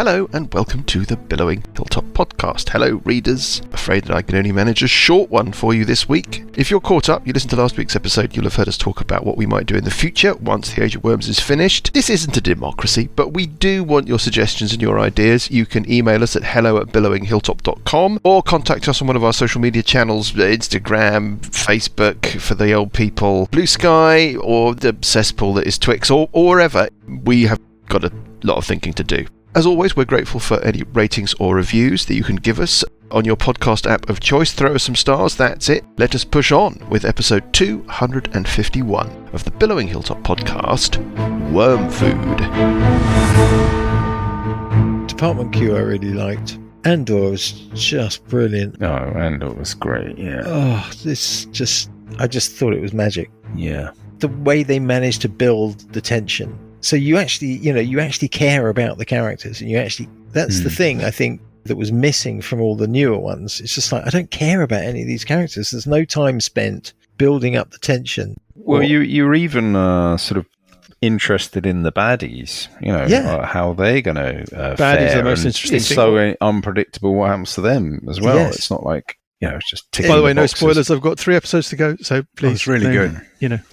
Hello and welcome to the Billowing Hilltop podcast. Hello readers, afraid that I can only manage a short one for you this week. If you're caught up, you listened to last week's episode, you'll have heard us talk about what we might do in the future once the Age of Worms is finished. This isn't a democracy, but we do want your suggestions and your ideas. You can email us at hello@billowinghilltop.com or contact us on one of our social media channels, Instagram, Facebook for the old people, Blue Sky, or the cesspool that is Twix, or wherever. We have got a lot of thinking to do. As always, we're grateful for any ratings or reviews that you can give us on your podcast app of choice. Throw us some stars, that's it. Let us push on with episode 251 of the Billowing Hilltop podcast, Worm Food. Department Q I really liked. Andor was just brilliant. Oh, Andor was great, yeah. Oh, I just thought it was magic. Yeah. The way they managed to build the tension. So you actually care about the characters, and that's the thing I think that was missing from all the newer ones. It's just like, I don't care about any of these characters. There's no time spent building up the tension. Well, you're even sort of interested in the baddies, how they're going to baddies are the most interesting It's thing. so unpredictable what happens to them as well. Yes. It's not like, it's just By the way, no boxes. spoilers. I've got 3 episodes to go, so please. It's really good.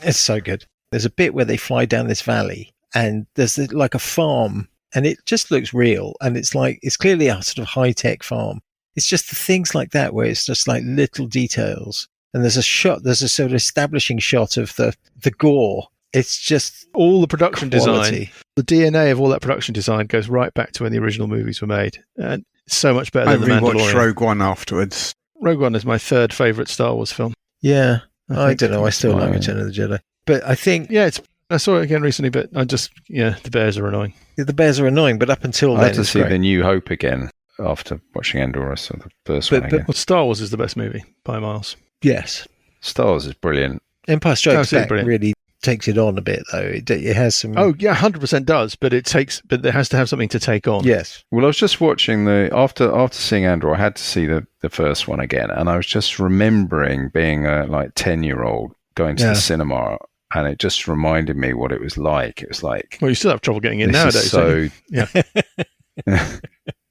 It's so good. There's a bit where they fly down this valley, and there's like a farm, and it just looks real, and it's clearly a sort of high-tech farm. It's just the things like that where it's just like little details, and there's a sort of establishing shot of the gore. It's just all the production quality. design, the DNA of all that production design goes right back to when the original movies were made, and it's so much better I than The rewatched Mandalorian. Rogue One afterwards. Rogue One is my 3rd favourite Star Wars film. Yeah, I think. don't know. I still like Fine. Return of the Jedi, but I think I saw it again recently, but the bears are annoying. the bears are annoying. But up until I then, had to it's see great. The New Hope again after watching Andor. I saw the first one again. Well, Star Wars is the best movie by miles. Yes, Star Wars is brilliant. Empire Strikes Absolutely Back brilliant. really takes it on a bit, though. It has some. Oh yeah, 100% does, but there has to have something to take on. yes, Well, I was just watching after seeing Andor, I had to see the first one again, and I was just remembering being a 10-year-old going to the cinema, and it just reminded me what it was like. It was like, Well, you still have trouble getting in this nowadays. is don't you? yeah.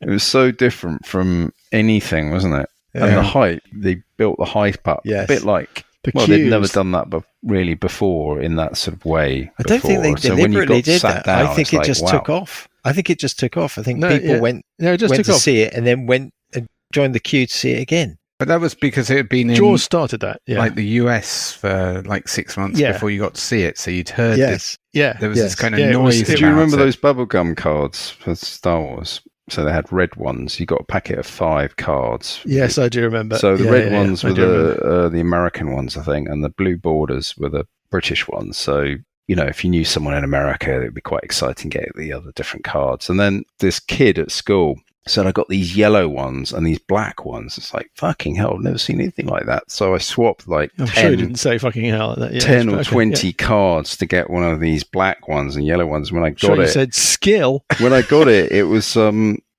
It was so different from anything, wasn't it? Yeah. And the hype, they built the hype up Yes. a bit like. The They'd never cues. done that really before in that sort of way. I don't think they before. So when you deliberately got did sat that. down, I think it's it like, just wow. took off. I think it just took off. I think No, people yeah. went It just to took off. see it, and then went and joined the queue to see it again. But that was because it had been in Jaws started that. Yeah, the US for 6 months Yeah. before you got to see it. So you'd heard Yes, yeah. there was Yes. this kind of Yeah, it was- noise. it- Do you remember about those bubblegum cards for Star Wars? So they had red ones. You got a packet of 5 cards. Yes, I do remember. So the Yeah, red yeah, ones I were do remember. the American ones, I think, and the blue borders were the British ones. So, if you knew someone in America, it would be quite exciting getting the other different cards. And then this kid at school said, I got these yellow ones and these black ones. It's like, fucking hell, I've never seen anything like that. So I swapped I'm 10, sure you didn't say fucking hell at that. Yeah, 10 or okay, 20 cards to get one of these black ones and yellow ones. When I Sure, got you it, said skill. when I got it, it was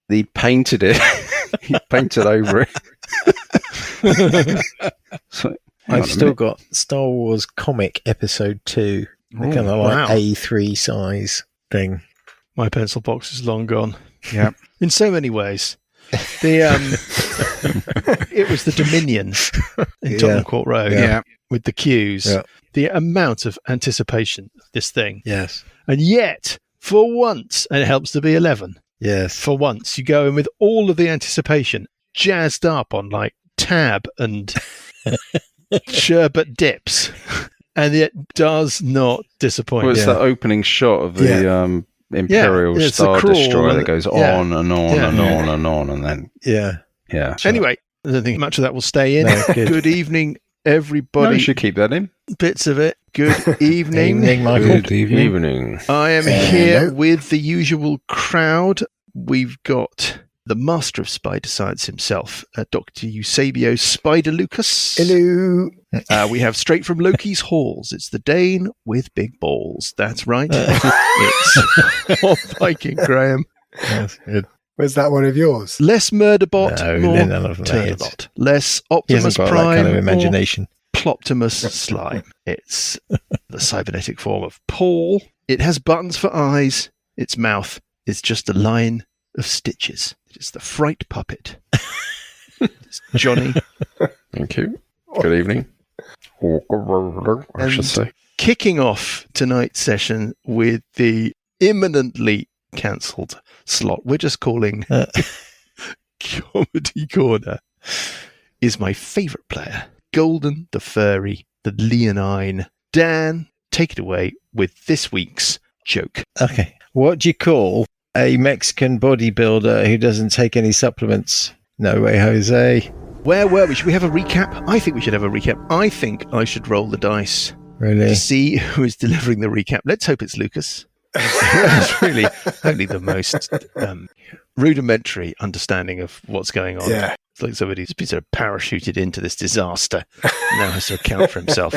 he painted it. He painted over it. So, hang on I've a still minute. got Star Wars comic episode 2, the kind of wow. A3 size thing. My pencil box is long gone. Yeah. In so many ways. The it was the Dominion in Yeah. Tottenham Court Road Yeah. with the queues. Yeah. The amount of anticipation of this thing, Yes, and yet for once, and it helps to be 11. yes, For once, you go in with all of the anticipation jazzed up on tab and sherbet dips, and it does not disappoint. Well, it's Yeah. that opening shot of the Imperial Yeah, it's the Star crawl Destroyer and that goes yeah. on and on Yeah. and on and on, and then yeah. Anyway, I don't think much of that will stay in. No, good. Good evening, no, everybody. you should keep that in. Bits of it. Good evening. Evening, Michael. Good evening. I am here with the usual crowd. We've got the master of spider science himself, Dr. Eusebio Spider Lucas. Hello. We have straight from Loki's halls. It's the Dane with big balls. That's right. It's Paul Viking Graham. That's good. Was that one of yours? Less Murderbot, No, more none of that. Turtlebot. Less He Optimus hasn't got Prime, that kind of more imagination. Ploptimus Slime. It's the cybernetic form of Paul. It has buttons for eyes. Its mouth is just a line of stitches. It is the fright puppet. It's Johnny. Thank you. Good evening. I should say. Kicking off tonight's session with the imminently cancelled slot we're just calling Comedy Corner, is my favourite player, Golden, the Furry, the Leonine. Dan, take it away with this week's joke. Okay. What do you call a Mexican bodybuilder who doesn't take any supplements? No way, Jose. Where were we? Should we have a recap? I think we should have a recap. I think I should roll the dice Really? to see who is delivering the recap. Let's hope it's Lucas. It's really only the most rudimentary understanding of what's going on. Yeah. It's like somebody's been sort of parachuted into this disaster and now has to account for himself.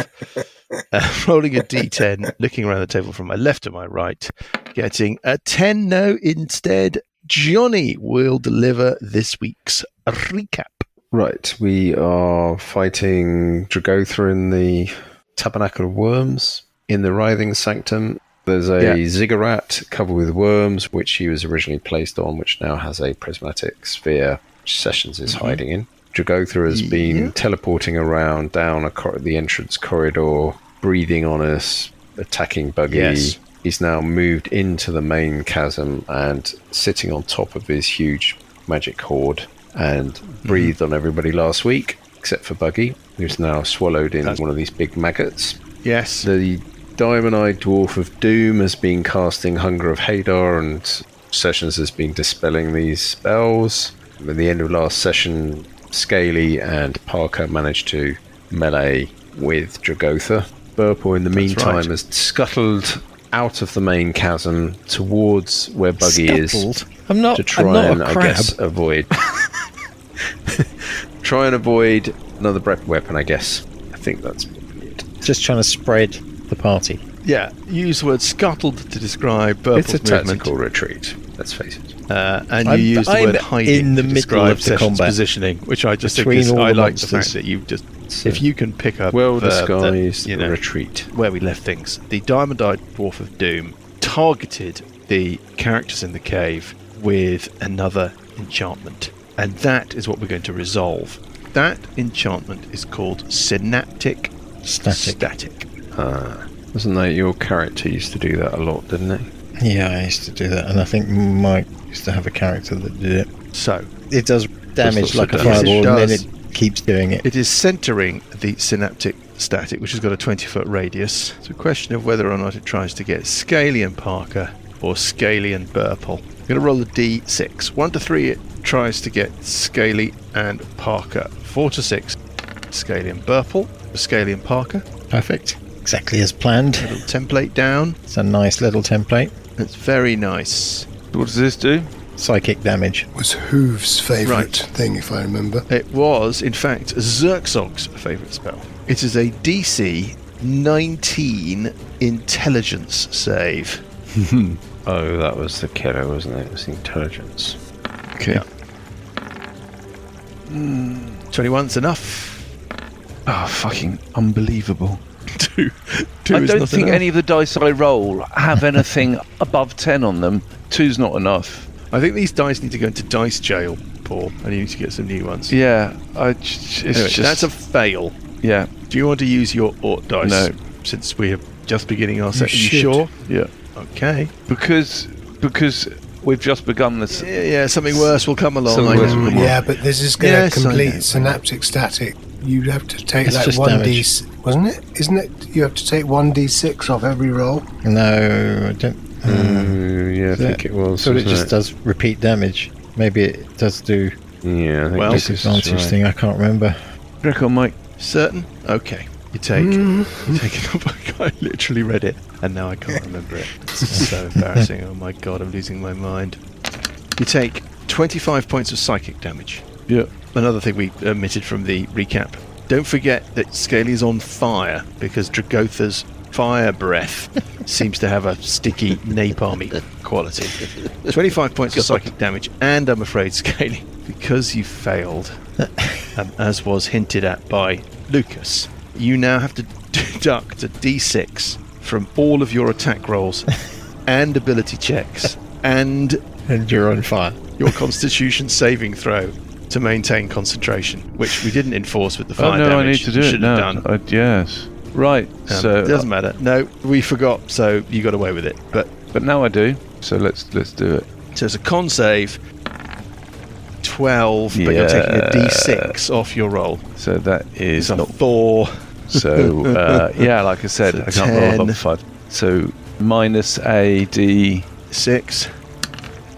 Rolling a d10, looking around the table from my left to my right, getting a 10. No, instead, Johnny will deliver this week's recap. Right, we are fighting Dragotha in the Tabernacle of Worms in the Writhing Sanctum. There's a ziggurat covered with worms, which he was originally placed on, which now has a prismatic sphere, which Sessions is hiding in. Dragotha has been teleporting around down the entrance corridor, breathing on us, attacking Buggy. Yes. He's now moved into the main chasm and sitting on top of his huge magic hoard and breathed on everybody last week, except for Buggy, who's now swallowed in one of these big maggots. Yes. The Diamond-Eyed Dwarf of Doom has been casting Hunger of Hadar, and Sessions has been dispelling these spells. At the end of last session, Scaly and Parker managed to melee with Dragotha. Burple, in the meantime, has scuttled out of the main chasm towards where Buggy is I'm not to try I'm and, not a I crab. guess, avoid. Try and avoid another weapon, I guess. I think that's probably it. Just trying to spread the party. Yeah, use the word scuttled to describe Burple's It's a movement. tactical retreat, let's face it. And you I'm- use the I'm word hiding in the to middle describe of the Sessions' combat. positioning, which I just think Between is, all I the like the fact monsters. that you just, It's if you can pick up well the, disguised you know, retreat. where we left things. The Diamond-Eyed Dwarf of Doom targeted the characters in the cave with another enchantment. And that is what we're going to resolve. That enchantment is called Synaptic Static. Wasn't that your character used to do that a lot, didn't it? Yeah, I used to do that, and I think Mike used to have a character that did it. So, It does damage like a does. Yes, it fireball, and then does. it keeps doing it. it is centering the Synaptic Static, which has got a 20-foot radius. It's a question of whether or not it tries to get Scaly and Parker or Scaly and Burple. I'm going to roll a d6. 1 to 3, it tries to get Scaly and Parker. 4 to 6, Scaly and Burple. Scaly and Parker. Perfect. Exactly as planned. Little template down. It's a nice little template. It's very nice. What does this do? Psychic damage. Was Hoove's favourite Right. thing, if I remember. It was, in fact, Zerxog's favourite spell. It is a DC 19 intelligence save. Oh, that was the killer, wasn't it? It was the intelligence. Okay. Yeah. 21's enough. Oh, fucking unbelievable. Two I is don't not think enough. any of the dice I roll have anything above 10 on them. 2's not enough. I think these dice need to go into dice jail, Paul, and you need to get some new ones. Yeah, it's Anyway, just... that's a fail. Yeah, Do you want to use your Ort dice? No. Since we are just beginning our session. You should. sure? yeah. Okay. Because we've just begun this... Yeah, something worse will come along. Something I worse know. will come Yeah, but this is going to Yes, I know. complete synaptic static. You have to take It's like just 1d... Wasn't it? Isn't it? You have to take 1d6 off every roll. No, I don't. Yeah, I think it was. So it wasn't just does repeat damage. Maybe it does do Yeah, I think Well, this is disadvantage right. thing. I can't remember. Reckon, Mike. Certain? Okay. You take it up. I literally read it, and now I can't remember it. It's so embarrassing. Oh my god, I'm losing my mind. You take 25 points of psychic damage. Yeah. Another thing we omitted from the recap. Don't forget that Scaly's on fire because Dragotha's fire breath seems to have a sticky napalmy quality. 25 points of psychic damage, and I'm afraid, Scaly, because you failed, as was hinted at by Lucas, you now have to deduct a d6 from all of your attack rolls and ability checks, and And you're on fire. your Constitution saving throw to maintain concentration, which we didn't enforce with the fire damage. I need to do it Should have now. done. Yes. Right. So It doesn't matter. No, we forgot, so you got away with it. But now I do. So let's do it. so it's a con save, 12, but you're taking a d6 off your roll. So that is It's a not 4. So yeah, like I said, So I can't roll 10. above 5. So minus a d. 6.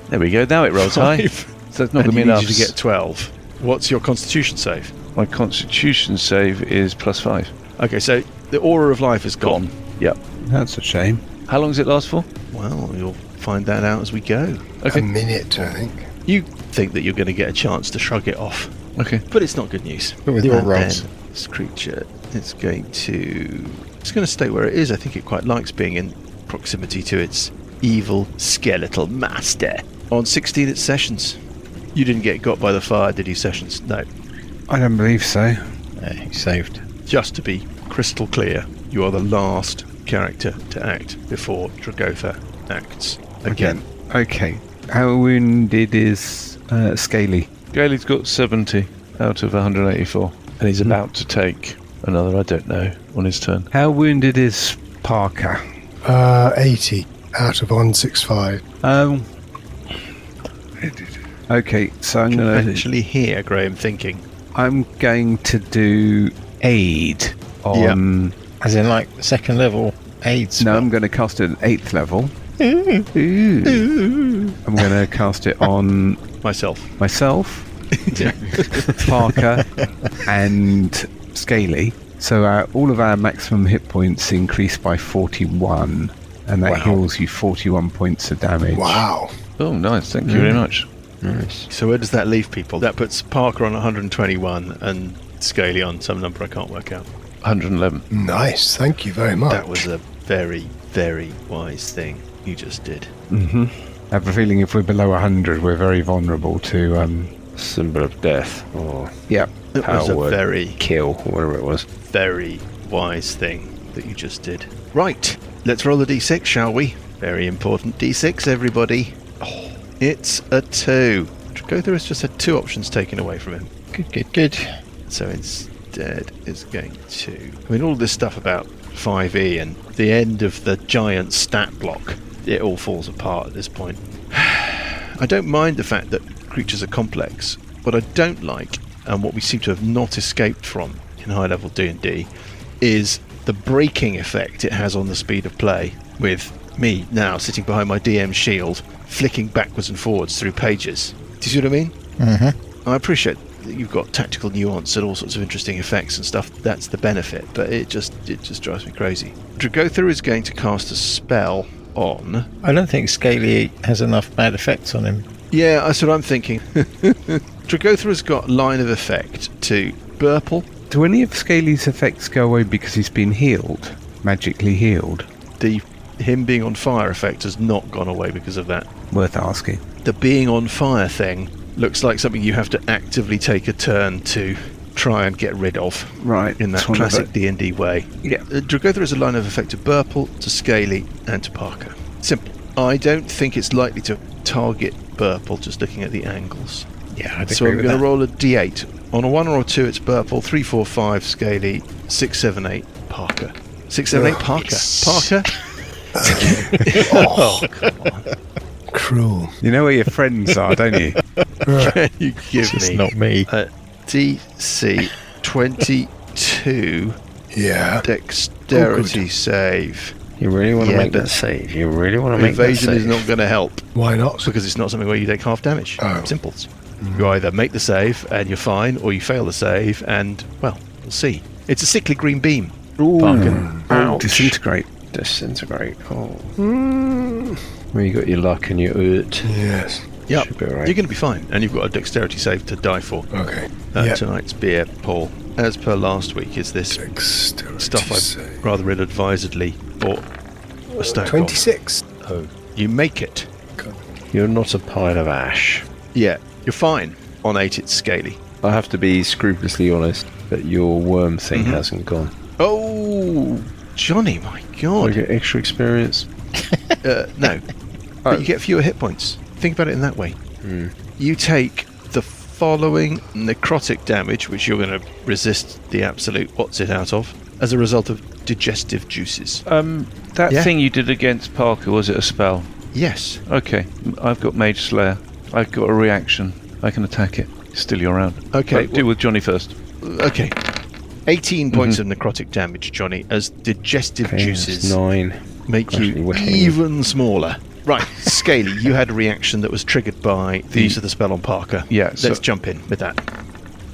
There we go. Now it rolls high. 5. So it's not And going to be you need enough. you to get 12. What's your Constitution save? My Constitution save is +5. Okay, so the aura of life is gone. Yep. That's a shame. How long does it last for? Well, you'll find that out as we go. A minute, I think. You think that you're going to get a chance to shrug it off, Okay. but it's not good news. But with your And rolls. then this creature, it's going to stay where it is. I think it quite likes being in proximity to its evil skeletal master. On 16 its sessions. You didn't get got by the fire, did you, Sessions? No. I don't believe so. He saved. Just to be crystal clear, you are the last character to act before Dragotha acts again. Okay. How wounded is Scaly? Gailey's got 70 out of 184. And he's about to take another, I don't know, on his turn. How wounded is Parker? 80 out of 165. Okay, so I'm I gonna actually hear Graham thinking. to do aid on. As in, like, second level aids. No, I'm going to cast it at 8th level. Ooh. I'm going to cast it on Myself. myself, Parker, and Scaly. So all of our maximum hit points increase by 41, and that heals you 41 points of damage. Wow. Oh, nice. Thank you very much. Nice. So where does that leave people? That puts Parker on 121 and Scaly on some number I can't work out. 111. Nice. Thank you very much. That was a very, very wise thing you just did. I have a feeling if we're below 100, we're very vulnerable to. Symbol of death. Or Yeah. It was a Power very, Kill, whatever it was. very wise thing that you just did. Right, let's roll a d6, shall we? Very important d6, everybody. Oh, it's a 2. Dragotha has just had 2 options taken away from him. Good. So instead it's going to... I mean, all this stuff about 5e and the end of the giant stat block, it all falls apart at this point. I don't mind the fact that creatures are complex. What I don't like, and what we seem to have not escaped from in high-level D&D, is the braking effect it has on the speed of play, with me now sitting behind my DM shield, flicking backwards and forwards through pages. Do you see what I mean? Mm-hmm. I appreciate that you've got tactical nuance and all sorts of interesting effects and stuff. That's the benefit, but it just drives me crazy. Dragotha is going to cast a spell on... I don't think Scaly has enough bad effects on him. Yeah, that's what I'm thinking. Dragotha has got line of effect to Burple. Do any of Scaly's effects go away because he's been healed? Magically healed? Him being on fire effect has not gone away because of that. Worth asking. The being on fire thing looks like something you have to actively take a turn to try and get rid of. Right. In that it's one of classic the- D&D way. Yeah. Dragotha has a line of effect to Burple, to Scaly, and to Parker. Simple. I don't think it's likely to target Burple just looking at the angles. Yeah, I'd So agree I'm with going to that. roll a d8. On a 1 or a 2 it's Burple, 3, 4, 5 Scaly, 6, 7, 8 Parker. 6, 7, 8 Parker. yes. Parker? Oh, cruel. You know where your friends are, don't you? Can you give It's me not me. a DC 22 Yeah. dexterity save? You really want to Yeah, make but that save? You really want to make that Evasion is save? not going to help Why not? because it's not something where you take half damage. Oh. Simples. You either make the save and you're fine, or you fail the save and, well, we'll see. It's a sickly green beam. Parker. Ouch. Disintegrate. Disintegrate. Oh. Well, you got your luck and your urt. Yes. Yep. Should be all right. You're going to be fine, and you've got a dexterity save to die for. Okay. Yep. Tonight's beer, Paul, as per last week, is this Dexterity stuff I save. rather ill-advisedly bought a stack of. 26. Oh, you make it. You're not a pile of ash. Yeah, you're fine. On 8, it's Scaly. I have to be scrupulously honest that your worm thing hasn't gone. Oh, Johnny, my Do I God. get extra experience? No. But you get fewer hit points. Think about it in that way. you take the following necrotic damage, which you're going to resist the absolute what's it out of, as a result of digestive juices. That Yeah. thing you did against Parker, was it a spell? Yes. Okay, I've got Mage Slayer. I've got a reaction. I can attack it. Still your round. Okay. Deal with Johnny first. Okay. 18 points of necrotic damage, Johnny, as digestive Okay, juices that's 9. make you Actually, wishing. even smaller. Right, Scaly, you had a reaction that was triggered by the use of the spell on Parker. Yeah, Let's jump in with that.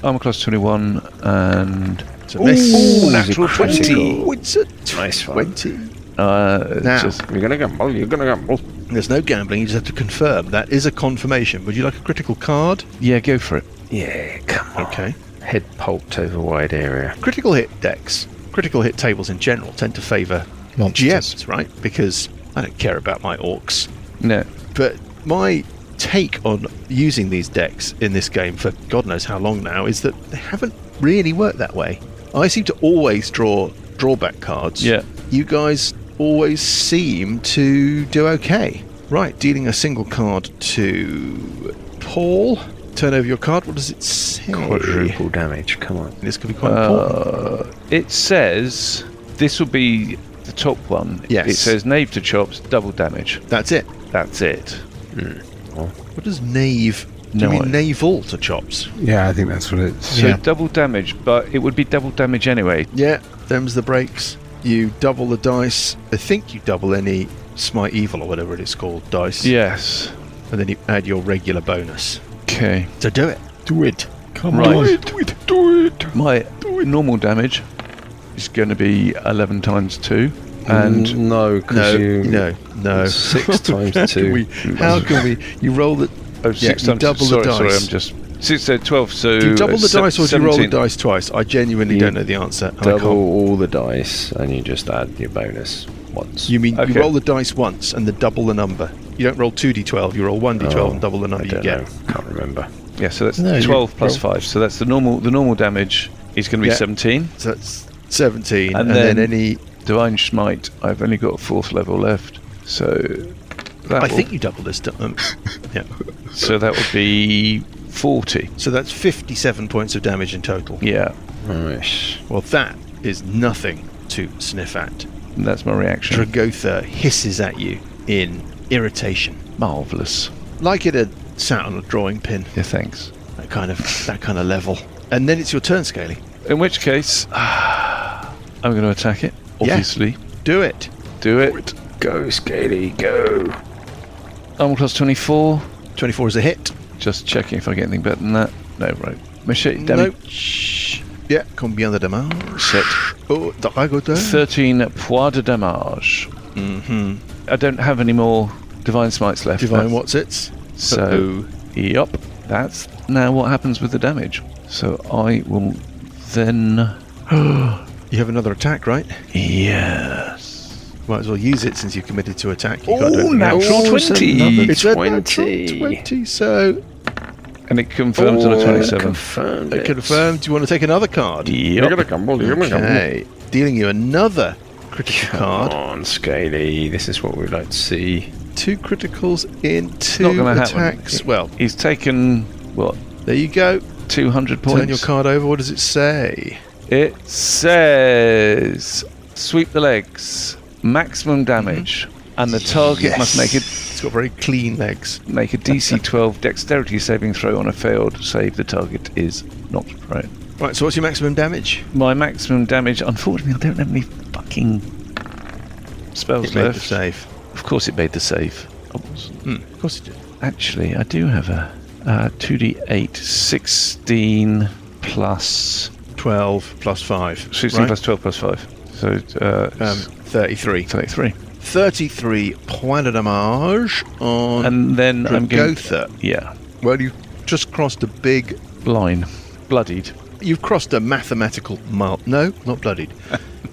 Armor class 21 and It's a miss. Ooh, natural critical. 20. Oh, it's a Nice one. 20. it's just You're gonna gamble. You're gonna gamble. There's no gambling, you just have to confirm. That is a confirmation. Would you like a critical card? yeah, go for it. Yeah, come on. Okay. Head pulped over wide area. Critical hit decks, critical hit tables in general tend to favour Monsters. GMs, right? Because I don't care about my orcs. No, But my take on using these decks in this game for God knows how long now is that they haven't really worked that way. I seem to always draw drawback cards. yeah. You guys always seem to do okay. Right, dealing a single card to Paul. Turn over your card. What does it say? Quadruple damage. Come on. This could be quite important. It says this will be the top one. Yes. It says knave to chops, double damage. That's it. That's it. What does knave? Do No you mean idea. navel to chops? Yeah, I think that's what it's. So Yeah. double damage, but it would be double damage anyway. Yeah, them's the breaks. You double the dice. I think you double any smite evil or whatever it is called dice. Yes. And then you add your regular bonus. Okay. So do it. Do it. Come Right. on. Do it. My normal damage is going to be 11 times 2. And no, because No. 6 times 2. How can we? You roll it. oh, Yeah, 6 you times double the sorry, dice. Sorry, I'm just 6 so 12. So Do you double the dice or do you roll the 17. dice twice? I genuinely You don't know the answer. and I Double can't. all the dice, and you just add your bonus once. You mean Okay. you roll the dice once and then double the number? You don't roll 2d12, you roll 1d12 and double the number I you don't get. know. Can't remember. Yeah, so that's No, you 12 plus roll- 5. So that's the normal damage is going to be Yeah. 17. So that's 17. And And then then- any. Divine Smite, I've only got 4th level left. So that I will- think you double this. Yeah. so that would be 40. So that's 57 points of damage in total. Yeah, Nice. Well, that is nothing to sniff at. that's my reaction. Dragotha hisses at you in irritation, Marvelous. like it had sat on a drawing pin. Yeah, thanks. That kind of level. And then it's your turn, Scaly. In which case, I'm going to attack it. Yeah. Obviously, Do it. do it. Go, Scaly, go. Armor class 24. 24 is a hit. Just checking if I get anything better than that. No, right. Machete damage. Nope. Shh. Yeah, combien de damage? Set. Oh, Dragotha. 13 points de damage. Mm-hmm. I don't have any more Divine Smites left. Divine That's- what's-its? So, Uh-oh. yup. That's now what happens with the damage. So I will then... You have another attack, right? Yes. Might as well use it since you committed to attack. You Oh, can't do anything else. natural 20. It's a 20. natural 20, so And it confirms on a 27. Confirmed. it confirmed. Do you want to take another card? You're Yep. gonna gamble. You're gonna gamble. Okay. Dealing you another critical Come card. on, Scaly. This is what we'd like to see. 2 criticals in 2 not gonna happen. attacks. Well, He's taken, what, there you go. 200 points? Turn your card over. What does it say? It says, sweep the legs, maximum damage, and the target must make It's got very clean legs. a DC 12 dexterity saving throw. On a failed save, the target is knocked prone. Right, so what's your maximum damage? My maximum damage, unfortunately, I don't have any fucking spells It made the left. save. Of course, it made the save. Of course it did. Actually, I do have a 2d8, 16 plus 12 plus 5. 16 right? plus 12 plus 5. So 33. 33. 33 point de damage on And then I'm going. Dragotha. Yeah, Well, you've just crossed a big... line, bloodied. You've crossed a mathematical mile... No, not bloodied.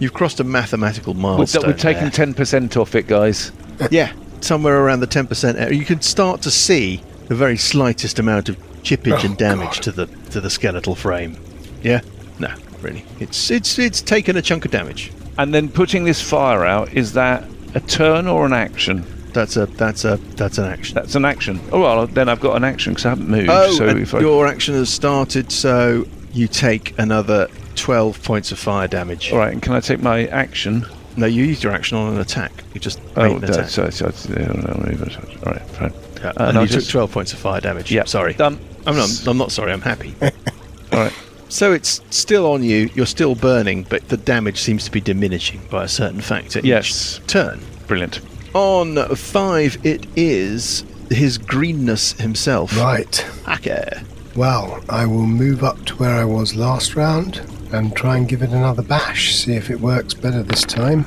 You've crossed a mathematical milestone. We're taking 10% off it, guys. Yeah, somewhere around the 10% area. You can start to see the very slightest amount of chippage and damage to the skeletal frame. Yeah? No, really. It's taken a chunk of damage. And then putting this fire out, is that a turn or an action? That's an action. That's an action. Oh, well, then I've got an action because I haven't moved. Your action has started, so you take another 12 points of fire damage. All right, and can I take my action? No, you used your action on an attack. You just made an attack. All right, fine. Yeah, and you took 12 points of fire damage. Yeah, sorry. Done. I'm not sorry, I'm happy. All right. So it's still on you, you're still burning, but the damage seems to be diminishing by a certain factor each turn. Brilliant. On 5, it is his greenness himself. Right. Okay. Well, I will move up to where I was last round and try and give it another bash, see if it works better this time.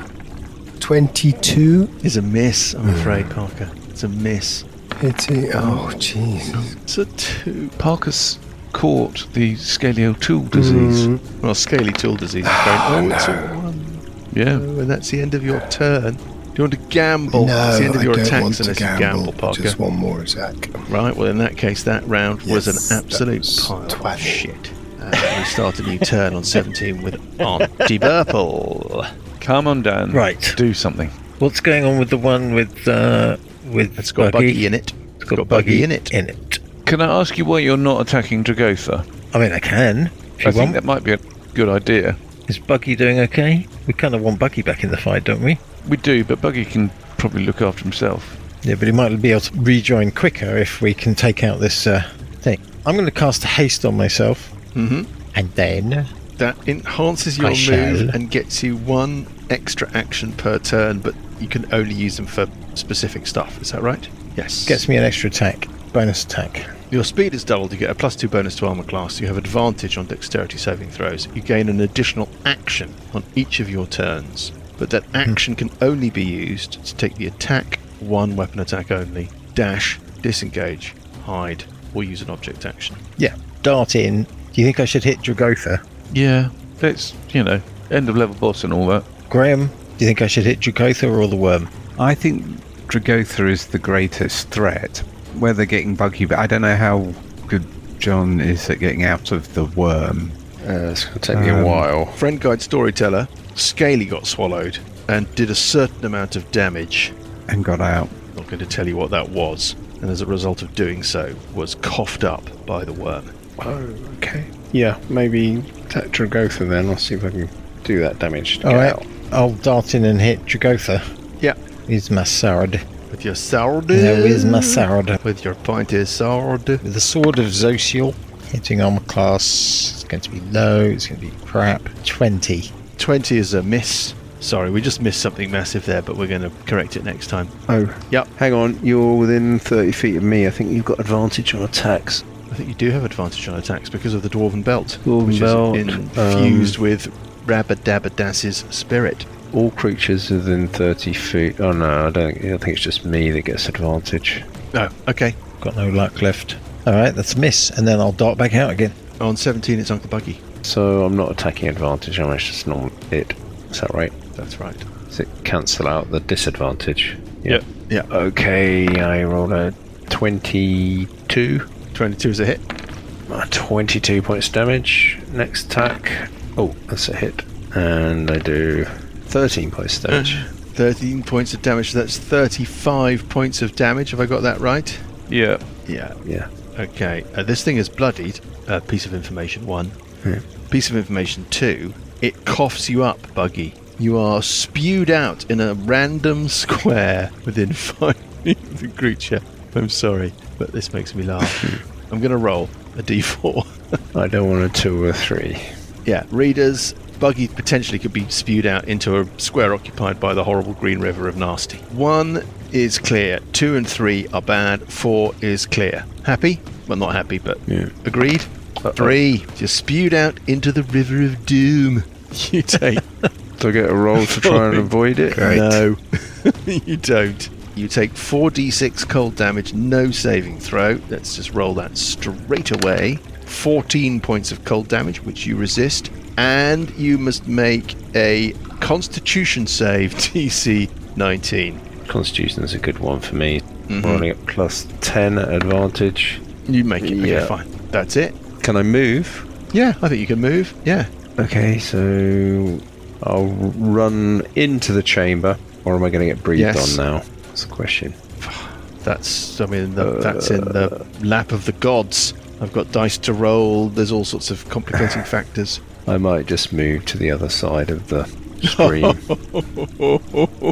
22. Is a miss, I'm afraid, Parker. It's a miss. Pity. Oh, jeez. It's a 2. Parker's caught the scaly tool disease. Well, scaly tool disease is very... it's a 1. Yeah. Oh, and that's the end of your turn. Do you want to gamble? No, It's the end of I your don't attacks want to unless you gamble, Parker. Just one more attack. Right, well, in that case, that round was Yes, an absolute that's pile of 12. shit. We start a new turn on 17 with Auntie Burple. Come on, Dan. Right. Do something. What's going on with the one with It's got Buggy in it. It's got Buggy in it. Can I ask you why you're not attacking Dragotha? I mean, I can. If I you think want. that might be a good idea. Is Buggy doing okay? We kind of want Buggy back in the fight, don't we? We do, but Buggy can probably look after himself. Yeah, but he might be able to rejoin quicker if we can take out this thing. I'm going to cast a haste on myself. Mm-hmm. And then... That enhances your I move shall. and gets you 1 extra action per turn, but you can only use them for specific stuff. Is that right? Yes. Gets me an extra attack. Bonus attack. Your speed is doubled. You get a +2 bonus to armor class. You have advantage on dexterity saving throws. You gain an additional action on each of your turns, but that action can only be used to take the attack, 1 weapon attack only, dash, disengage, hide, or use an object action. Yeah. Dart in. Do you think I should hit Dragotha? Yeah, it's, end of level boss and all that. Graham, do you think I should hit Dragotha or the worm? I think Dragotha is the greatest threat. Whether getting Buggy, but I don't know how good John is at getting out of the worm. It's going to take me a while. Friend Guide Storyteller, Scaly got swallowed and did a certain amount of damage. And got out. I'm not going to tell you what that was, and as a result of doing so, was coughed up by the worm. Oh, okay. Yeah, maybe attack Dragotha then. I'll see if I can do that damage. To All get right. out. I'll dart in and hit Dragotha. Yeah. He's my sword. With your sword? No, he's my sword. With your pointy sword? With the sword of Zosiel. Hitting armor class. It's going to be low. It's going to be crap. 20. 20 is a miss. Sorry, we just missed something massive there, but we're going to correct it next time. Oh, Yep. hang on. You're within 30 feet of me. I think you've got advantage on attacks. I think you do have advantage on attacks because of the Dwarven Belt, Dwarven which Belt, is infused with Rabadabadas's spirit. All creatures within 30 feet. Oh no, I think it's just me that gets advantage. Oh, okay. Got no luck left. Alright, that's a miss. And then I'll dart back out again. On 17, it's Uncle Buggy. So I'm not attacking advantage. I'm just normal hit. Is that right? That's right. Does it cancel out the disadvantage? Yeah. Yeah. Okay, I rolled a 22. 22 is a hit. 22 points damage. Next attack. Oh, that's a hit. And I do 13 points damage. 13 points of damage. So that's 35 points of damage. Have I got that right? Yeah. Yeah. Yeah. Okay. This thing is bloodied. Piece of information 1. Yeah. Piece of information 2. It coughs you up, Buggy. You are spewed out in a random square within 5 feet of the creature. I'm sorry, but this makes me laugh. I'm going to roll a d4. I don't want a 2 or a 3. Yeah, readers, Buggy potentially could be spewed out into a square occupied by the horrible green river of nasty. 1 is clear, 2 and 3 are bad, 4 is clear. Happy? Well, not happy, but Yeah. agreed? 3, you're spewed out into the river of doom. You take... Do I get a roll to try and avoid it? No, you don't. You take 4d6 cold damage, no saving throw. Let's just roll that straight away. 14 points of cold damage, which you resist. And you must make a Constitution save, DC 19. Constitution is a good one for me. Mhm. Rolling at plus 10 at advantage. You make it. Okay, Yeah. fine. That's it. Can I move? Yeah, I think you can move. Yeah. Okay, so I'll run into the chamber. Or am I going to get breathed Yes. on now? That's the question. That's in the lap of the gods. I've got dice to roll. There's all sorts of complicating factors. I might just move to the other side of the screen.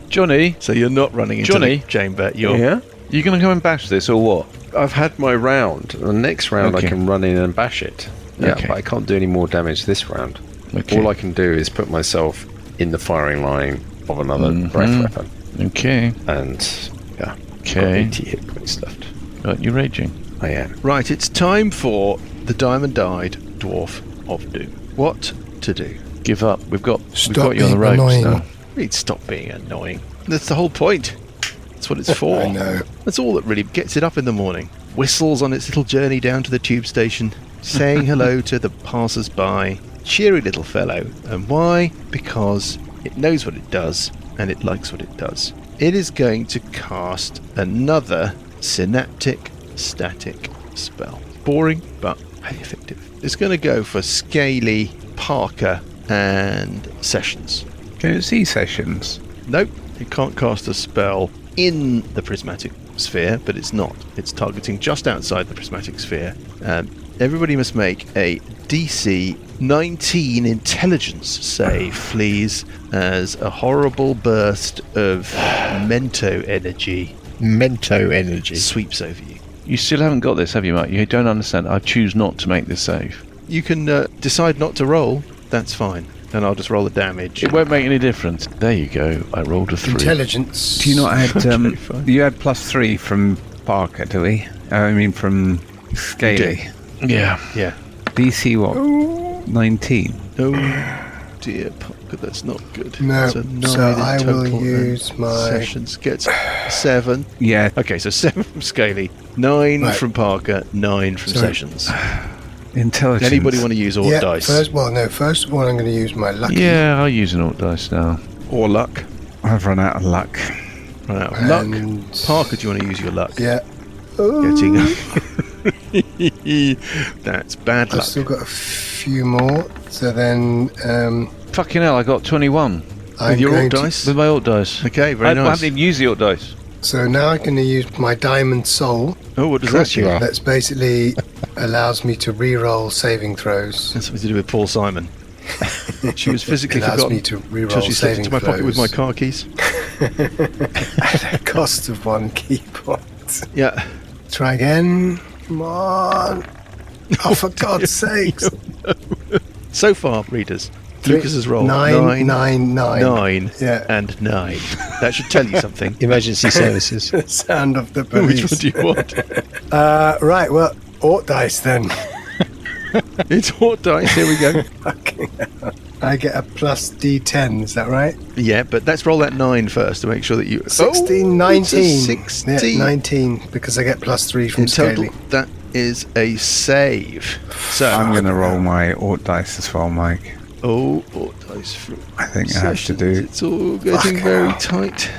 Johnny, So you're not running into Johnny? the chamber. You're Yeah? you going to come and bash this or what? I've had my round. The next round Okay. I can run in and bash it. Yeah, Okay. but I can't do any more damage this round. Okay. All I can do is put myself in the firing line of another breath weapon. Okay. And, yeah, got Okay. 80 hit points left. Right, you're raging. I am. right. It's time for the Diamond-Eyed Dwarf of Doom. What to do? Give up. We've got Stop you on the being ropes annoying. now. Please stop being annoying. That's the whole point. That's what it's for. I know. That's all that really gets it up in the morning. Whistles on its little journey down to the tube station, saying hello to the passers-by. Cheery little fellow. And why? Because it knows what it does, and it likes what it does. It is going to cast another synaptic static spell. Boring, but highly effective. It's going to go for Scaly, Parker, and Sessions. Can it see sessions? Nope, it can't cast a spell in the prismatic sphere, but it's not. It's targeting just outside the prismatic sphere. Everybody must make a DC 19 intelligence save, please, as a horrible burst of Mento energy sweeps over you. You still haven't got this, have you, Mike? You don't understand. I choose not to make this save. You can decide not to roll, that's fine. Then I'll just roll the damage. It won't make any difference. There you go. I rolled a 3. Intelligence. Do you not add? Okay, fine. You had +3 from Parker, do we? I mean from Scaly. Yeah. Yeah. DC what? 19. Oh dear, Parker, that's not good. No, It's a 9 so in I will total, and use my- Sessions gets 7. Yeah. Okay, so 7 from Scaly, 9 Right. from Parker, 9 from So- Sessions. Intelligence. Anybody want to use all Yeah, dice? first of all, I'm going to use my lucky. Yeah, I'll use an alt dice now. Or luck? I've run out of luck. Run out of luck. And- Parker, do you want to use your luck? Yeah. Getting That's bad I've luck. still got a few more. So then Fucking hell, I got 21 I'm With your going alt to- dice? with my alt dice. Okay, I very nice. haven't even used the alt dice. So now I'm going to use my Diamond Soul. Oh, what does Of that course you do? are. That's basically allows me to re-roll saving throws. That's something to do with Paul Simon. She was physically Allows forgotten me to until re-roll she slipped saving into my pocket with my throws. car keys. At a cost of 1 key point. Yeah. Try again. Come on. Oh, for God's sakes. So far, readers, Lucas has rolled 9, 9, 9. Yeah. and 9. That should tell you something. Emergency services. The sound of the Which police. one do you want? Right, well, Ort dice then. It's hot dice. Here we go. Fucking hell. I get a plus D10, is that right? Yeah, but let's roll that 9 first to make sure that you... 16, Oh, 19. it's a 16. Yeah, 19, because I get plus 3 from In total, Scaly. that is a save. So, I'm going to roll my alt dice as well, Mike. oh, hot dice from I think I have to sessions. do It's all getting Fucking very hell. tight.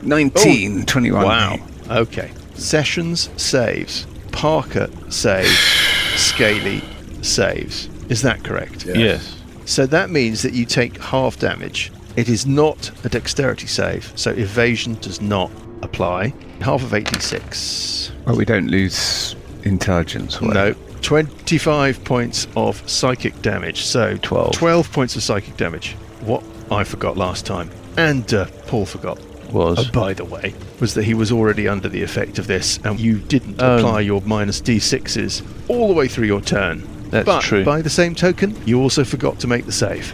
19, 21. Wow. Okay. Sessions saves. Parker saves. Scaly saves. Is that correct? Yeah. Yes. So that means that you take half damage. It is not a dexterity save, so evasion does not apply. Half of 86. But we don't lose intelligence. will we? No. 25 points of psychic damage. So 12 points of psychic damage. What I forgot last time, and Paul forgot, Was. by the way, was that he was already under the effect of this, and you didn't Oh. apply your minus d6s all the way through your turn. That's but true. by the same token, you also forgot to make the save.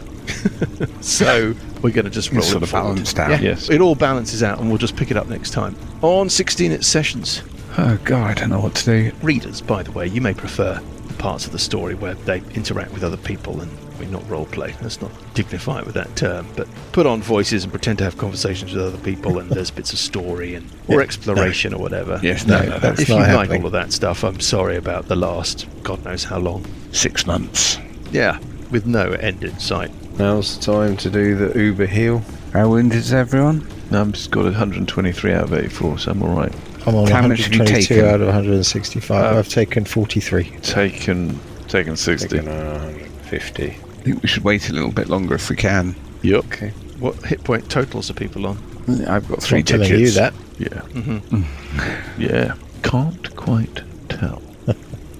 So we're going to just roll It's sort it of forward. balanced out. Yeah, Yes. it all balances out, and we'll just pick it up next time. On 16 at Sessions. Oh, God, I don't know what to do. Readers, by the way, you may prefer the parts of the story where they interact with other people and not roleplay. Let's not dignify it with that term, but put on voices and pretend to have conversations with other people, and there's bits of story and or exploration or whatever. Yes, that's If you not like happening. all of that stuff, I'm sorry about the last God knows how long. 6 months. Yeah, with no end in sight. Now's the time to do the Uber heal. How wounded is everyone? I've just got 123 out of 84, so I'm alright. I'm on How much have you 122 taken? out of 165. I've taken 43. Taken 60. Taking 150. I think we should wait a little bit longer if we can. Yep. Okay. What hit point totals are people on? I've got 3 I'm telling digits. you that. Yeah. Yeah. Can't quite tell.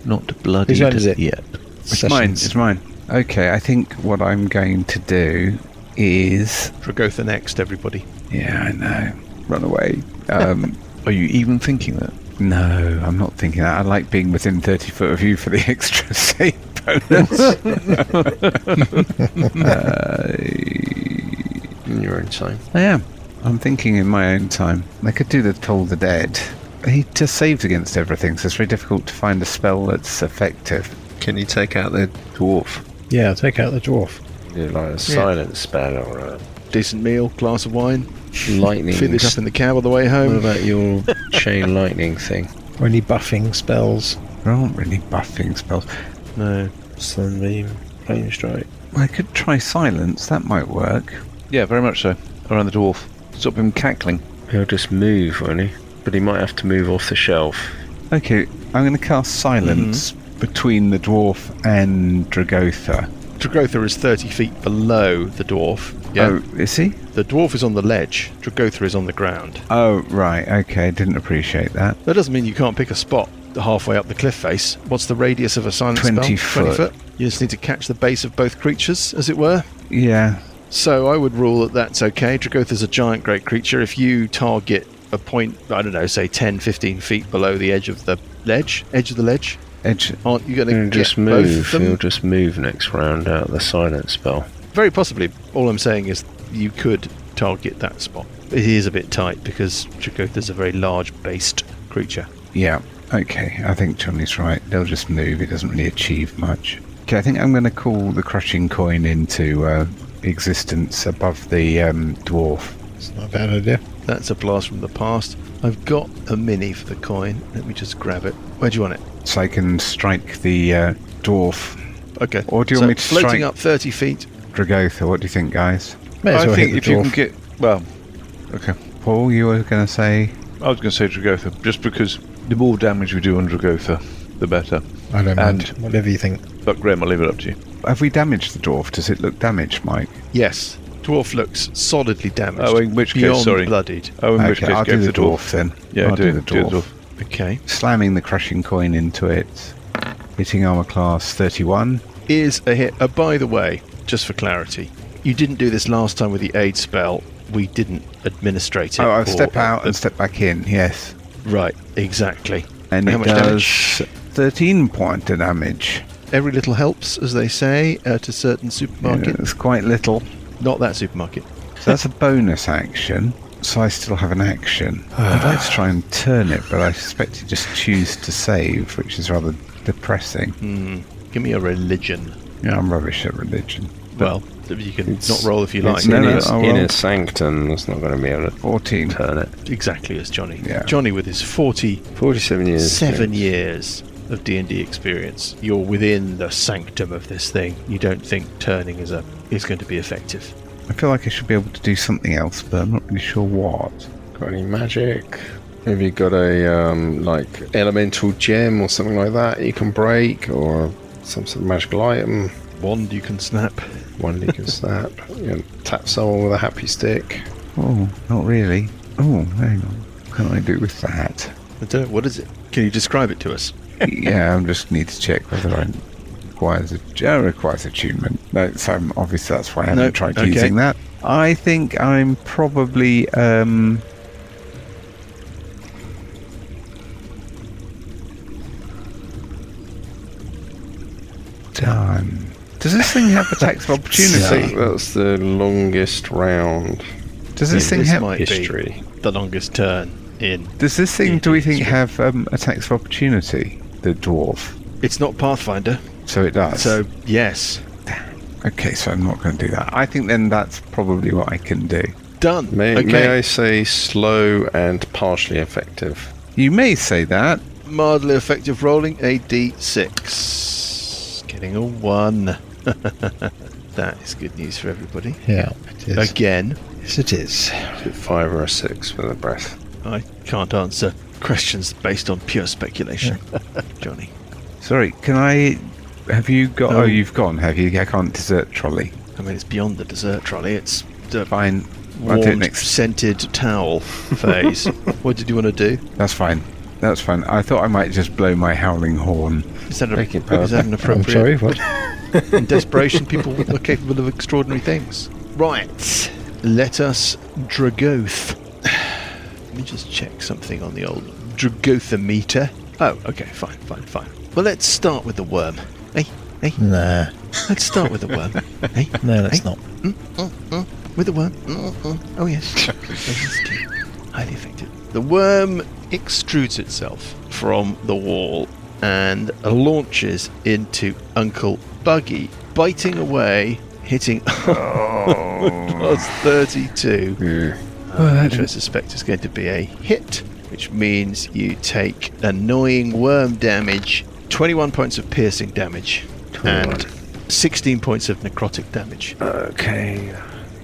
Not bloody Whose turn is it? yet. It's mine. It's mine. Okay, I think what I'm going to do is... Dragotha next, everybody. Yeah, I know. Run away. Are you even thinking that? No, I'm not thinking that. I like being within 30 foot of you for the extra save bonus. In your own time. I am. I'm thinking in my own time. I could do the Toll the Dead. He just saves against everything, so it's very difficult to find a spell that's effective. Can you take out the dwarf? Yeah, I'll take out the dwarf. Do like a silent spell or a Decent meal, glass of wine. lightning? Fill it up in the cab on the way What home. about your chain lightning thing? Or any buffing spells. There aren't really buffing spells. No. Sunbeam, flame strike. I could try silence, that might work. Yeah, very much so. Around the dwarf. Stop him cackling. He'll just move, won't he? But he might have to move off the shelf. Okay, I'm going to cast silence between the dwarf and Dragotha. Dragotha is 30 feet below the dwarf. Yeah. Oh, is he? The dwarf is on the ledge. Dragotha is on the ground. Oh, right, okay, didn't appreciate that. That doesn't mean you can't pick a spot halfway up the cliff face. What's the radius of a silent 20 spell? 20 foot. foot. You just need to catch the base of both creatures, as it were. Yeah. So I would rule that that's okay. Dragotha's a giant great creature. If you target a point, I don't know, say 10, 15 feet below the edge of the ledge, Edge. aren't you going to He'll get just both move. of them? He'll just move next round out the silent spell. Very possibly. All I'm saying is you could target that spot. It is a bit tight because Dragotha's a very large-based creature. Yeah, okay, I think Johnny's right. They'll just move, it doesn't really achieve much. Okay, I think I'm going to call the crushing coin into existence above the dwarf. It's not a bad idea. That's a blast from the past. I've got a mini for the coin. Let me just grab it. Where do you want it? So I can strike the dwarf. Okay. Or do you So want me to floating strike up 30 feet. Dragotha? What do you think, guys? May as I well think hit if the you dwarf. can get... Well, okay. Paul, you were going to say... I was going to say Dragotha, just because the more damage we do on Dragotha, the better. I don't mind. And- Whatever you think. But Graham, I'll leave it up to you. Have we damaged the dwarf? Does it look damaged, Mike? Yes. Dwarf looks solidly damaged. Oh, in which case, beyond sorry. bloodied. Oh, in which Okay, case, I'll go do for the dwarf then. Yeah, I'll do the do dwarf. Okay. Slamming the crushing coin into it. Hitting armor class 31. Is a hit. By the way, just for clarity, you didn't do this last time with the aid spell. We didn't administrate it. Oh, I'll or- step out and step back in, yes. Right, exactly. And How it much does damage? 13 point of damage. Every little helps, as they say, at a certain supermarket. It's quite little. Not that supermarket. So that's a bonus action. So I still have an action. I'd like to try and turn it, but I suspect you just choose to save, which is rather depressing. Give me a religion. Yeah, I'm rubbish at religion. Well, you can It's- not roll if you like. It's No, in, no, his, I in will. his sanctum. That's not going to be able to 14. turn it. Exactly as Johnny. Yeah. Johnny with his 47 years. 47 years of D&D experience. You're within the sanctum of this thing. You don't think turning is going to be effective. I feel like I should be able to do something else, but I'm not really sure what. Got any magic? Have you got a like elemental gem or something like that you can break, or some sort of magical item? Wand you can snap. One you can snap. You can tap someone with a happy stick. Oh, not really. Oh, hang on. What can I do with that? I don't know. What is it? Can you describe it to us? Yeah, I just need to check whether I requires attunement. No, so obviously that's why I haven't Nope, tried okay. using that. I think I'm probably done. Does this thing have attacks of I opportunity? think that's the longest round Does this thing This have? might history. be the longest turn in. Does this thing? Yeah, Do we think it's- have attacks of opportunity? The dwarf. It's not Pathfinder, So it does. so yes. Okay, so I'm not going to do that. I think then that's probably what I can do. Done. May okay. I say slow and partially effective? You may say that. Mildly effective rolling, a d6. Getting a 1. That is good news for everybody. Yeah, it is. Again, Yes, it is. Is it 5 or a 6 with a breath? I can't answer questions based on pure speculation. Johnny. Sorry, can I? Have you got? Oh. Oh, you've gone, have you? I can't desert trolley. I mean, it's beyond the dessert trolley. It's Fine. next. scented towel phase. What did you want to do? That's fine. That's fine. I thought I might just blow my howling horn. Is that, Beg your is that an I'm appropriate? sorry, what? In desperation, people are capable of extraordinary things. Right. Let us Dragoth. Let me just check something on the old Dragothometer. Oh, okay, fine. Well, let's start with the worm. Hey. Nah. Let's start with the worm. Hey. No, that's not. With the worm. Oh, yes. Highly effective. The worm extrudes itself from the wall and launches into Uncle Buggy, biting away, hitting plus 32. Which I suspect is going to be a hit, which means you take annoying worm damage, 21 points of piercing damage, and 16 points of necrotic damage. Okay.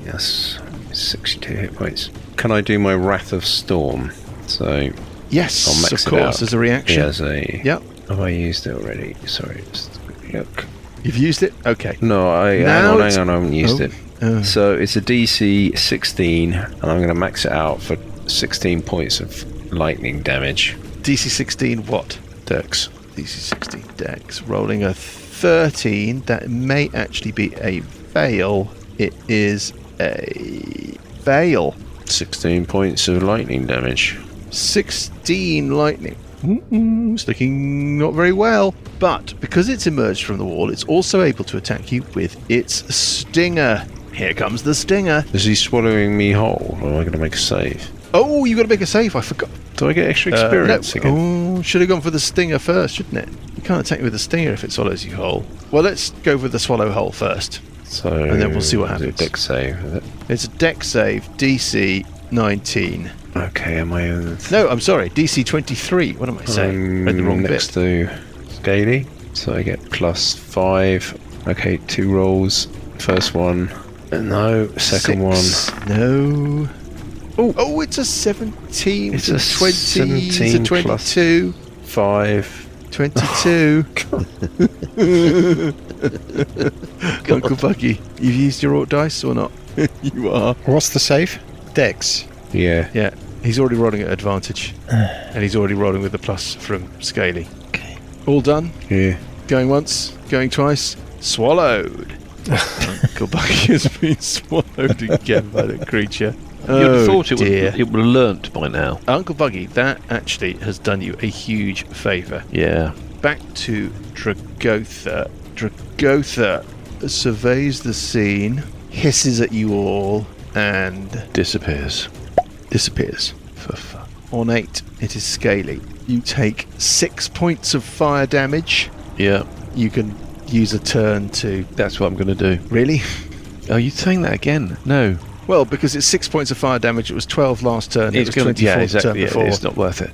Yes. 62 hit points. Can I do my Wrath of Storm? So Yes, I'll max of it course, out. as a reaction. As a. Yep. Have I used it already? Sorry. Just look. You've used it? Okay. No, hang on, I haven't used it. Oh. So it's a DC 16, and I'm going to max it out for 16 points of lightning damage. DC 16 what? Dex. DC 16 dex. Rolling a 13. That may actually be a fail. It is a fail. 16 points of lightning damage. 16 lightning. It's looking not very well. But because it's emerged from the wall, it's also able to attack you with its stinger. Here comes the stinger. Is he swallowing me whole, or am I going to make a save? Oh, you got to make a save. I forgot. Do I get extra experience No. again? Oh, should have gone for the stinger first, shouldn't it? You can't attack with the stinger if it swallows you whole. Well, let's go with the swallow whole first. So, and then we'll see what is it happens. Dex save, is it? It's a dex save, DC 19. Okay, am I No, I'm sorry, DC 23. What am I saying? Read the wrong next bit. to Scaly? So I get plus 5. Okay, 2 rolls. First one. No. Second 6. one. No. Oh, it's a 17. It's It's a a 20. It's a 17 plus 22. 5. 22. Uncle Buggy, you've used your Orc dice or not? You are. What's the save? Dex. Yeah. Yeah, he's already rolling at advantage. And he's already rolling with the plus from Scaly. Okay. All done? Yeah. Going once, going twice. Swallowed. Uncle Buggy has been swallowed again by the creature. You'd have thought it dear. would have learnt by now. Uncle Buggy, that actually has done you a huge favour. Yeah. Back to Dragotha. Dragotha surveys the scene, hisses at you all, and Disappears. disappears. For fun. On 8, it is Scaly. You take 6 points of fire damage. Yeah. You can use a turn to... That's what I'm going to do. Really? Oh, you're saying that again? No. Well, because it's 6 points of fire damage, it was 12 last turn, it was 24 yeah, the exactly. turn Yeah, before. it's not worth it.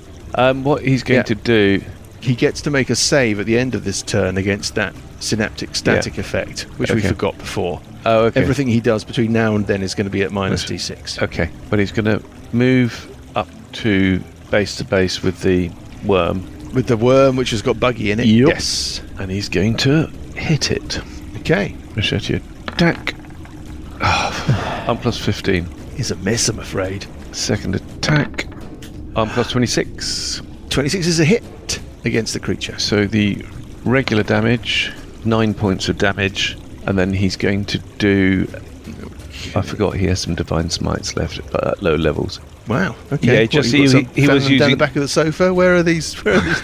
What he's going Yeah. to do... He gets to make a save at the end of this turn against that synaptic static effect, which we Okay. forgot before. Oh, okay. Everything he does between now and then is going to be at minus D6. Okay. But he's going to move up to base with the worm. With the worm, which has got Buggy in it. Yup. Yes. And he's going to hit it. Okay. Machete attack. I'm plus 15. Is a miss, I'm afraid. Second attack. I'm plus 26. 26 is a hit against the creature. So the regular damage, 9 points of damage, and then he's going to do... I forgot he has some divine smites left at low levels. Wow. Okay. Yeah, just you got some- he found was them down the using- back of the sofa. Where are these?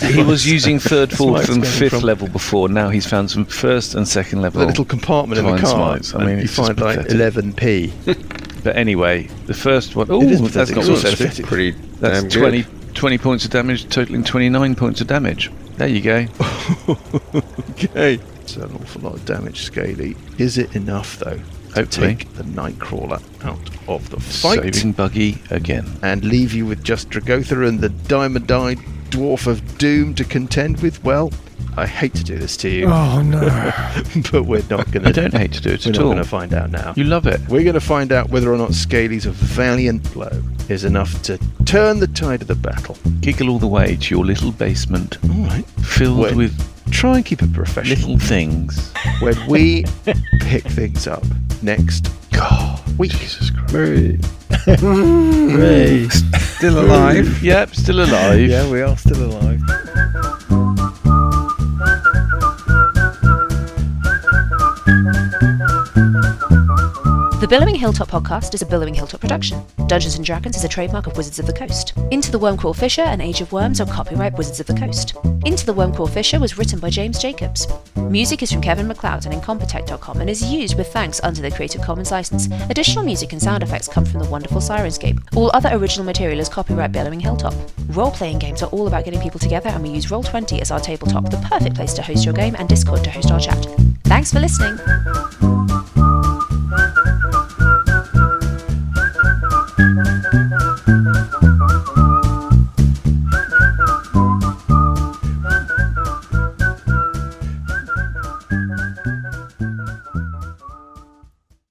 He was using third, fourth, Smites and going fifth from? level before. Now he's found some first and second level. The little compartment in the divine car. smites. I mean, and you it's just find like pathetic. 11p. But anyway, the first one... Oh, It is that's pathetic. not It's also worth it. pathetic. Pretty That's damn 20 points of damage, totaling 29 points of damage. There you go. Okay. It's an awful lot of damage, Scaly. Is it enough, though, to Hopefully. take the Nightcrawler out of the fight Saving Buggy again. and leave you with just Dragotha and the Diamond-Eyed Dwarf of Doom to contend with? Well, I hate to do this to you, Oh no. but we're not going I to. don't hate to do it We're at not all. going to find out now. You love it. We're going to find out whether or not Scaly's valiant blow is enough to turn the tide of the battle. Giggle all the way to your little basement, All right. filled When- with Try and keep it professional. little things. When we pick things up next week. Jesus Christ. Hooray. Still alive. Yep, still alive. Yeah, we are still alive. The Billowing Hilltop podcast is a Billowing Hilltop production. Dungeons & Dragons is a trademark of Wizards of the Coast. Into the Wormcrawl Fisher and Age of Worms are copyright Wizards of the Coast. Into the Wormcrawl Fisher was written by James Jacobs. Music is from Kevin MacLeod and Incompetech.com and is used with thanks under the Creative Commons license. Additional music and sound effects come from the wonderful Sirenscape. All other original material is copyright Billowing Hilltop. Role-playing games are all about getting people together, and we use Roll20 as our tabletop, the perfect place to host your game, and Discord to host our chat. Thanks for listening!